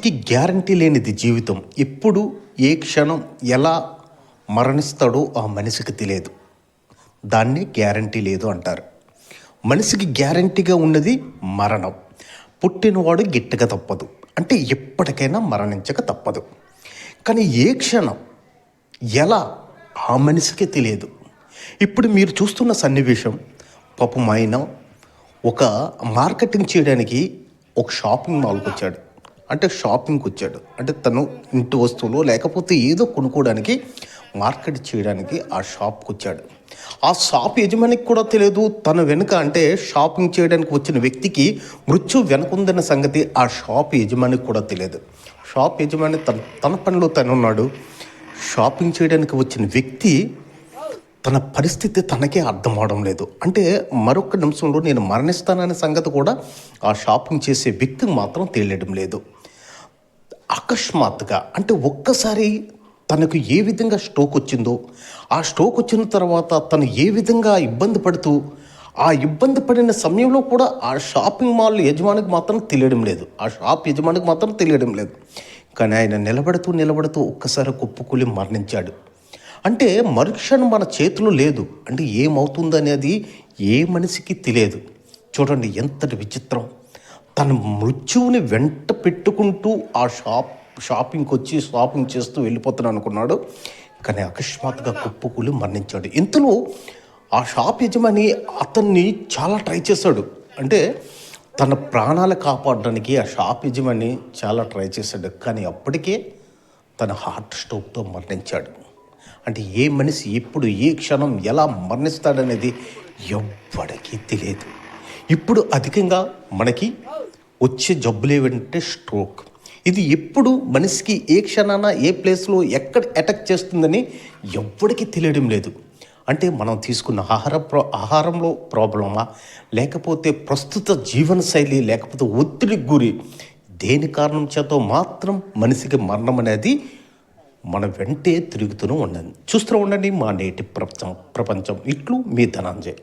మనిషికి గ్యారంటీ లేనిది జీవితం. ఎప్పుడు ఏ క్షణం ఎలా మరణిస్తాడో ఆ మనిషికి తెలియదు. దాన్ని గ్యారంటీ లేదు అంటారు. మనిషికి గ్యారంటీగా ఉన్నది మరణం. పుట్టినవాడు గిట్టక తప్పదు, అంటే ఎప్పటికైనా మరణించక తప్పదు. కానీ ఏ క్షణం ఎలా ఆ మనిషికి తెలియదు. ఇప్పుడు మీరు చూస్తున్న సన్నివేశం, పాపం ఆయన ఒక మార్కెటింగ్ చేయడానికి ఒక షాపింగ్ మాల్కి వచ్చాడు. అంటే తను ఇంటి వస్తువులు లేకపోతే ఏదో కొనుక్కోవడానికి మార్కెట్ చేయడానికి ఆ షాప్కి వచ్చాడు. ఆ షాప్ యజమానికి కూడా తెలియదు తన వెనుక, అంటే షాపింగ్ చేయడానికి వచ్చిన వ్యక్తికి మృత్యు వెనుకుందన్న సంగతి ఆ షాప్ యజమానికి కూడా తెలియదు. షాప్ యజమాని తన పనిలో తనున్నాడు. షాపింగ్ చేయడానికి వచ్చిన వ్యక్తి తన పరిస్థితి తనకే అర్థం అవడం లేదు. అంటే మరొక నిమిషంలో నేను మరణిస్తాననే సంగతి కూడా ఆ షాపింగ్ చేసే వ్యక్తికి మాత్రం తెలియడం లేదు. అకస్మాత్తుగా, అంటే ఒక్కసారి తనకు ఏ విధంగా స్ట్రోక్ వచ్చిందో, ఆ స్ట్రోక్ వచ్చిన తర్వాత తను ఏ విధంగా ఇబ్బంది పడుతూ, ఆ ఇబ్బంది పడిన సమయంలో కూడా ఆ షాపింగ్ మాల్ యజమానికి మాత్రం తెలియడం లేదు. ఆ షాప్ యజమానికి మాత్రం తెలియడం లేదు. కానీ ఆయన నిలబడుతూ ఒక్కసారి కుప్పకూలి మరణించాడు. అంటే మరుక్షణం మన చేతిలో లేదు. అంటే ఏమవుతుందనేది ఏ మనిషికి తెలియదు. చూడండి ఎంతటి విచిత్రం. తన మృత్యువుని వెంట పెట్టుకుంటూ ఆ షాపింగ్కి వచ్చి షాపింగ్ చేస్తూ వెళ్ళిపోతాను అనుకున్నాడు. కానీ అకస్మాత్తుగా కుప్పకూలి మరణించాడు. ఇంతలో ఆ షాప్ యజమాని అతన్ని చాలా ట్రై చేశాడు. అంటే తన ప్రాణాలు కాపాడడానికి ఆ షాప్ యజమాని చాలా ట్రై చేశాడు. కానీ అప్పటికే తన హార్ట్ స్ట్రోక్తో మరణించాడు. అంటే ఏ మనిషి ఎప్పుడు ఏ క్షణం ఎలా మరణిస్తాడనేది ఎవ్వడికి తెలియదు. ఇప్పుడు అధికంగా మనకి వచ్చే జబ్బులు ఏమంటే స్ట్రోక్. ఇది ఎప్పుడు మనిషికి ఏ క్షణాన ఏ ప్లేస్లో ఎక్కడ అటాక్ చేస్తుందని ఎవ్వడికి తెలియడం లేదు. అంటే మనం తీసుకున్న ఆహారంలో ప్రాబ్లమా, లేకపోతే ప్రస్తుత జీవనశైలి, లేకపోతే ఒత్తిడికి గురి, దేని కారణం చేత మాత్రం మనిషికి మరణం అనేది మన వెంటే తిరుగుతూనే ఉండండి. చూస్తూ ఉండండి మా నేటి ప్రపంచం. ఇట్లు మీ ధనంజయ్.